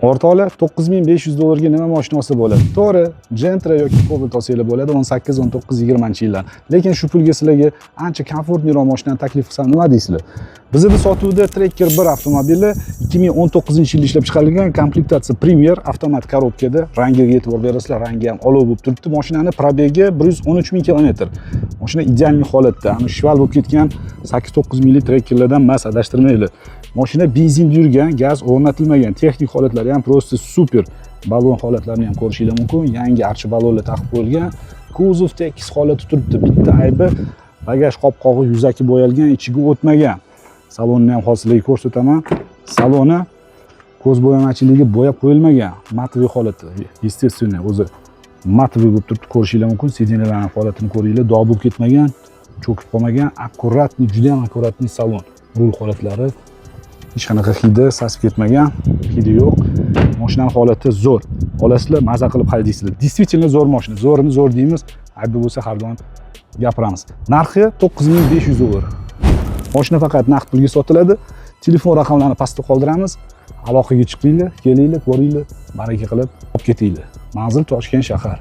O'rtoqlar, 9500 dollarga nima mashina olsa bo'ladi? To'g'ri, Gentra yoki Cobalt olsanglar bo'ladi 18, 19, 20-yillar. Lekin shu pulga sizlarga ancha komfortliroq mashinani taklif qilsam nima deysizlar? Bizda sotuvda Tracker 1 avtomobili 2019-yilda ishlab chiqarilgan, komplektatsiya Premier avtomat korobkada. Rangiga e'tibor berasizlar, rangi ham olov bo'lib turibdi. Mashinani probegi 113 ming kilometr. Mashina ideal holatda, ana shval bo'lib ketgan 8-9 mingli Trackerlardan emas, adashtirmaylar. Mashina benzinda yurgan, gaz o'rnatilmagan, texnik holatlari ham prosta super. Balon holatlarini ham ko'rishingiz mumkin. Yangi archa balonlar taqib qo'yilgan. Kuzov tekis holatda turibdi. Bitta aybi bagaj qopqog'i yuzaki bo'yalgan, ichiga o'tmagan. Salonni ham hozirlarga ko'rsataman. Saloni ko'z bo'yamachiligi bo'yab qo'yilmagan. Matviy holati. Естественно, o'zi matviy bo'lib turibdi, ko'rishingiz mumkin. Sidinyalarning holatini ko'ringlar, dog' bo'lib ketmagan, cho'kib qolmagan, akkuratniy, juda ham akkuratniy salon. Rul holatlari hech qanaqa hidi, sasib ketmagan, hidi yo'q. Mashinaning holati zo'r. Olasizlar, maza qilib haydaysizlar. Действительно zo'r mashina. Zo'rini zo'r deymiz. Aybi bo'lsa har doim gapiramiz. Narxi 9500 dollar. Mashina faqat naqd pulga sotiladi. Telefon raqamlarini pastda qoldiramiz. Aloqaga chiqinglar, kelinglar, ko'ringlar, baraka qilib olib ketinglar. Manzil Toshkent shahar.